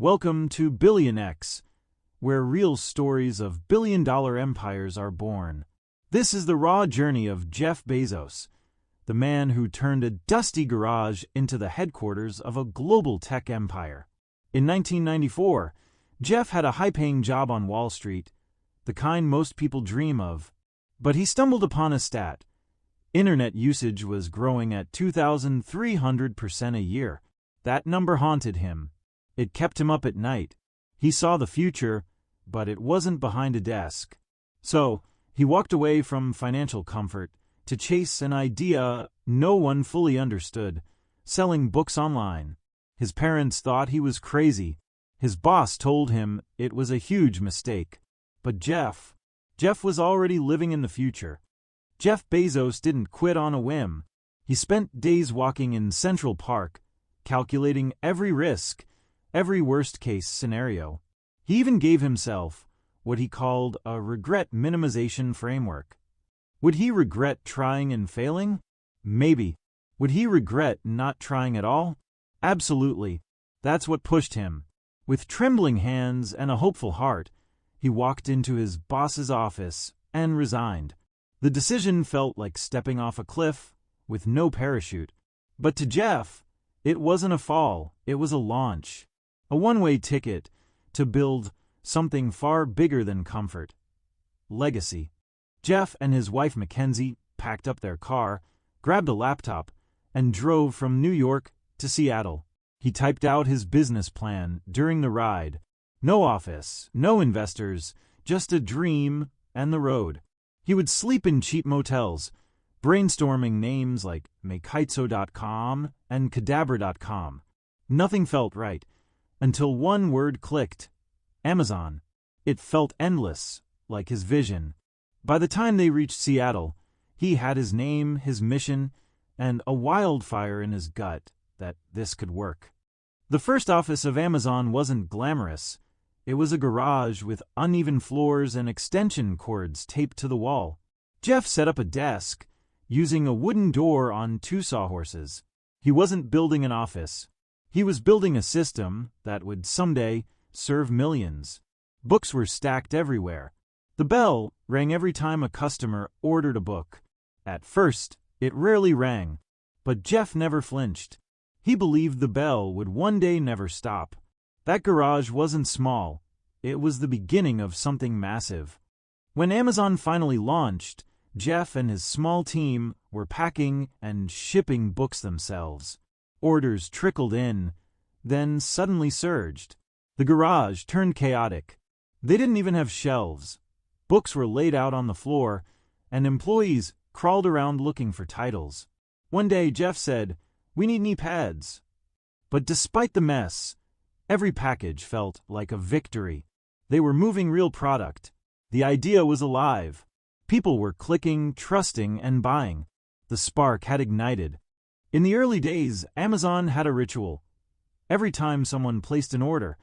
Welcome to BillionX, where real stories of billion-dollar empires are born. This is the raw journey of Jeff Bezos, the man who turned a dusty garage into the headquarters of a global tech empire. In 1994, Jeff had a high-paying job on Wall Street, the kind most people dream of. But he stumbled upon a stat. Internet usage was growing at 2,300% a year. That number haunted him. It kept him up at night. He saw the future, but it wasn't behind a desk. So, he walked away from financial comfort to chase an idea no one fully understood: selling books online. His parents thought he was crazy. His boss told him it was a huge mistake. But Jeff was already living in the future. Jeff Bezos didn't quit on a whim. He spent days walking in Central Park, calculating every risk, every worst-case scenario. He even gave himself what he called a Regret Minimization Framework. Would he regret trying and failing? Maybe. Would he regret not trying at all? Absolutely. That's what pushed him. With trembling hands and a hopeful heart, he walked into his boss's office and resigned. The decision felt like stepping off a cliff with no parachute. But to Jeff, it wasn't a fall, it was a launch. A one-way ticket to build something far bigger than comfort. Legacy. Jeff and his wife Mackenzie packed up their car, grabbed a laptop, and drove from New York to Seattle. He typed out his business plan during the ride. No office, no investors, just a dream and the road. He would sleep in cheap motels, brainstorming names like Makaizo.com and Cadabra.com. Nothing felt right, until one word clicked: Amazon. It felt endless, like his vision. By the time they reached Seattle, he had his name, his mission, and a wildfire in his gut that this could work. The first office of Amazon wasn't glamorous. It was a garage with uneven floors and extension cords taped to the wall. Jeff set up a desk, using a wooden door on two sawhorses. He wasn't building an office. He was building a system that would someday serve millions. Books were stacked everywhere. The bell rang every time a customer ordered a book. At first, it rarely rang, but Jeff never flinched. He believed the bell would one day never stop. That garage wasn't small. It was the beginning of something massive. When Amazon finally launched, Jeff and his small team were packing and shipping books themselves. Orders trickled in, then suddenly surged. The garage turned chaotic. They didn't even have shelves. Books were laid out on the floor, and employees crawled around looking for titles. One day, Jeff said, "We need knee pads." But despite the mess, every package felt like a victory. They were moving real product. The idea was alive. People were clicking, trusting, and buying. The spark had ignited. In the early days, Amazon had a ritual. Every time someone placed an order,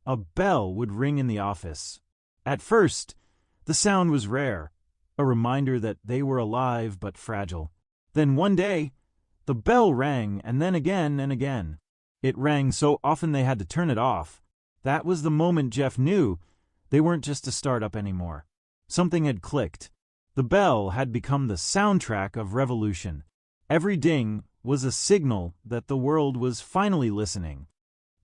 a bell would ring in the office. At first, the sound was rare, a reminder that they were alive but fragile. Then one day, the bell rang, and then again and again. It rang so often they had to turn it off. That was the moment Jeff knew they weren't just a startup anymore. Something had clicked. The bell had become the soundtrack of revolution. Every ding was a signal that the world was finally listening.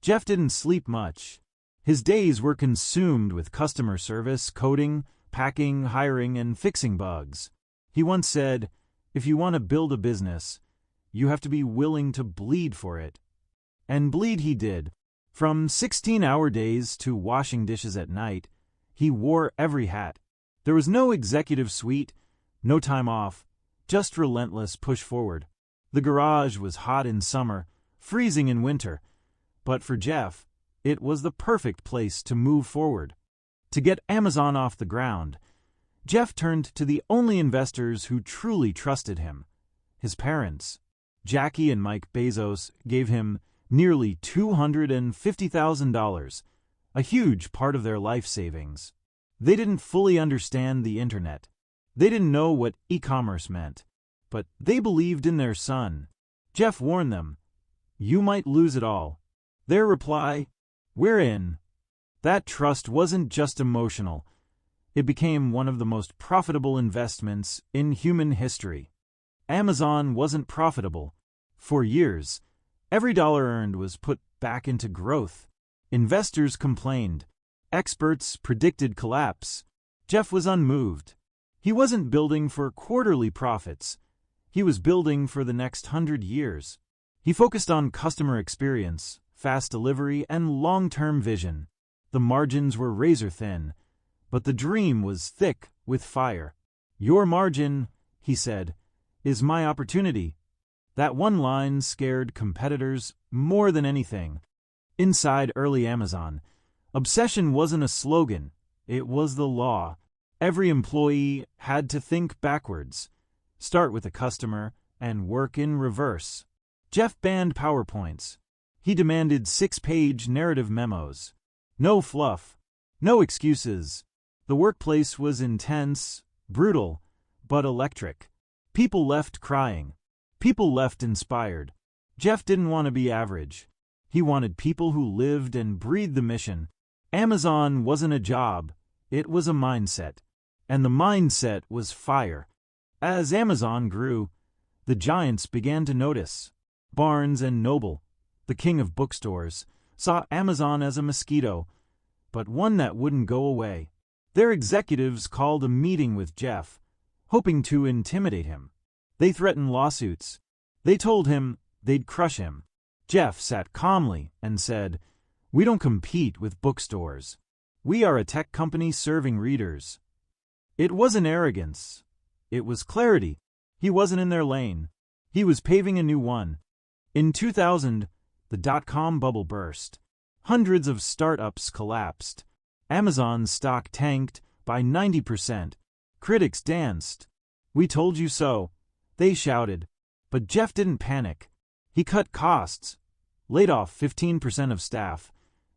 Jeff didn't sleep much. His days were consumed with customer service, coding, packing, hiring, and fixing bugs. He once said, "If you want to build a business, you have to be willing to bleed for it." And bleed he did. From 16-hour days to washing dishes at night, he wore every hat. There was no executive suite, no time off, just relentless push forward. The garage was hot in summer, freezing in winter, but for Jeff, it was the perfect place to move forward. To get Amazon off the ground, Jeff turned to the only investors who truly trusted him: his parents. Jackie and Mike Bezos gave him nearly $250,000, a huge part of their life savings. They didn't fully understand the internet. They didn't know what e-commerce meant, but they believed in their son. Jeff warned them, "You might lose it all." Their reply, We're in. That trust wasn't just emotional. It became one of the most profitable investments in human history. Amazon wasn't profitable. For years, every dollar earned was put back into growth. Investors complained. Experts predicted collapse. Jeff was unmoved. He wasn't building for quarterly profits. He was building for the next 100 years. He focused on customer experience, fast delivery, and long-term vision. The margins were razor-thin, but the dream was thick with fire. "Your margin," he said, "is my opportunity." That one line scared competitors more than anything. Inside early Amazon, obsession wasn't a slogan, it was the law. Every employee had to think backwards, start with the customer, and work in reverse. Jeff banned PowerPoints. He demanded 6-page narrative memos. No fluff, no excuses. The workplace was intense, brutal, but electric. People left crying. People left inspired. Jeff didn't want to be average. He wanted people who lived and breathed the mission. Amazon wasn't a job, it was a mindset. And the mindset was fire. As Amazon grew, the giants began to notice. Barnes and Noble, the king of bookstores, saw Amazon as a mosquito, but one that wouldn't go away. Their executives called a meeting with Jeff, hoping to intimidate him. They threatened lawsuits. They told him they'd crush him. Jeff sat calmly and said, "We don't compete with bookstores. We are a tech company serving readers." It wasn't arrogance. It was clarity. He wasn't in their lane. He was paving a new one. In 2000, the dot-com bubble burst. Hundreds of startups collapsed. Amazon's stock tanked by 90%. Critics danced. "We told you so," they shouted. But Jeff didn't panic. He cut costs, laid off 15% of staff,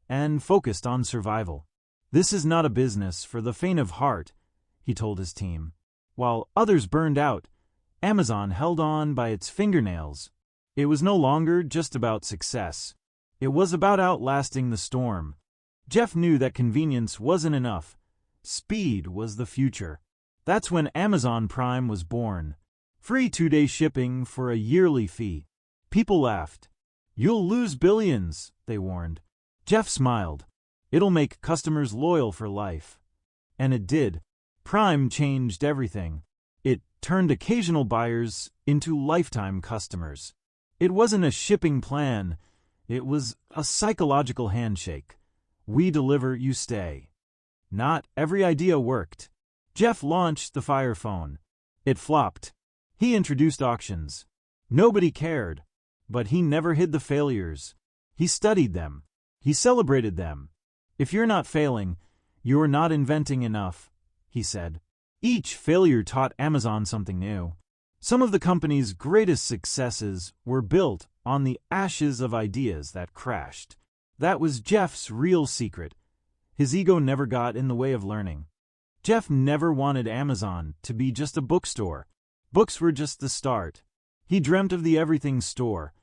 and focused on survival. "This is not a business for the faint of heart," he told his team. While others burned out, Amazon held on by its fingernails. It was no longer just about success. It was about outlasting the storm. Jeff knew that convenience wasn't enough. Speed was the future. That's when Amazon Prime was born. Free 2-day shipping for a yearly fee. People laughed. "You'll lose billions," they warned. Jeff smiled. "It'll make customers loyal for life." And it did. Prime changed everything. It turned occasional buyers into lifetime customers. It wasn't a shipping plan. It was a psychological handshake. We deliver, you stay. Not every idea worked. Jeff launched the Fire Phone. It flopped. He introduced auctions. Nobody cared. But he never hid the failures. He studied them. He celebrated them. "If you're not failing, you're not inventing enough," he said. Each failure taught Amazon something new. Some of the company's greatest successes were built on the ashes of ideas that crashed. That was Jeff's real secret. His ego never got in the way of learning. Jeff never wanted Amazon to be just a bookstore. Books were just the start. He dreamt of the everything store,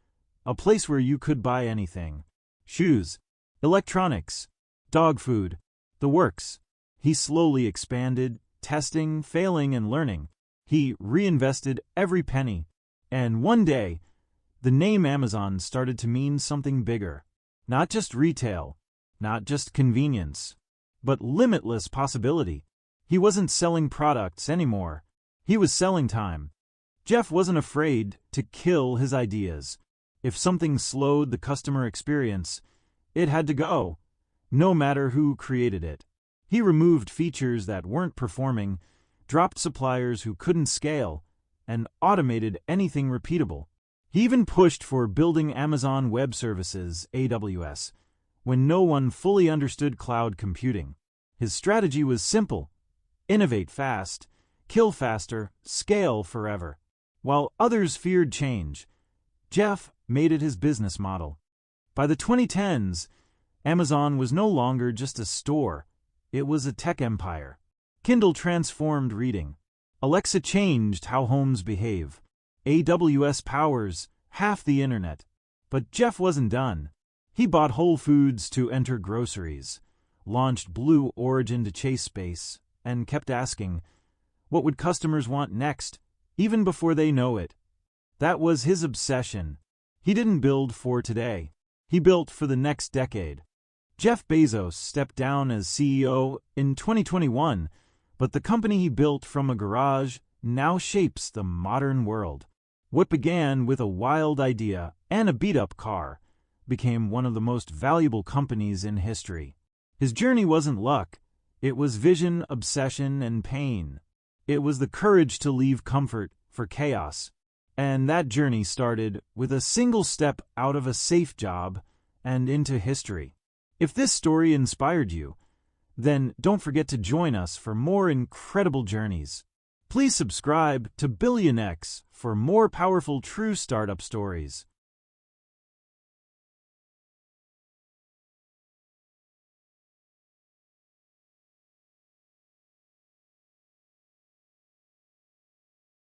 a place where you could buy anything. Shoes, electronics, dog food, the works. He slowly expanded, testing, failing, and learning. He reinvested every penny. And one day, the name Amazon started to mean something bigger. Not just retail, not just convenience, but limitless possibility. He wasn't selling products anymore. He was selling time. Jeff wasn't afraid to kill his ideas. If something slowed the customer experience, it had to go, no matter who created it. He removed features that weren't performing, dropped suppliers who couldn't scale, and automated anything repeatable. He even pushed for building Amazon Web Services, AWS, when no one fully understood cloud computing. His strategy was simple: innovate fast, kill faster, scale forever. While others feared change, Jeff made it his business model. By the 2010s, Amazon was no longer just a store, it was a tech empire. Kindle transformed reading. Alexa changed how homes behave. AWS powers half the internet. But Jeff wasn't done. He bought Whole Foods to enter groceries, launched Blue Origin to chase space, and kept asking, what would customers want next, even before they know it? That was his obsession. He didn't build for today. He built for the next decade. Jeff Bezos stepped down as CEO in 2021, but the company he built from a garage now shapes the modern world. What began with a wild idea and a beat-up car became one of the most valuable companies in history. His journey wasn't luck. It was vision, obsession, and pain. It was the courage to leave comfort for chaos. And that journey started with a single step out of a safe job and into history. If this story inspired you, then don't forget to join us for more incredible journeys. Please subscribe to BillionX for more powerful true startup stories.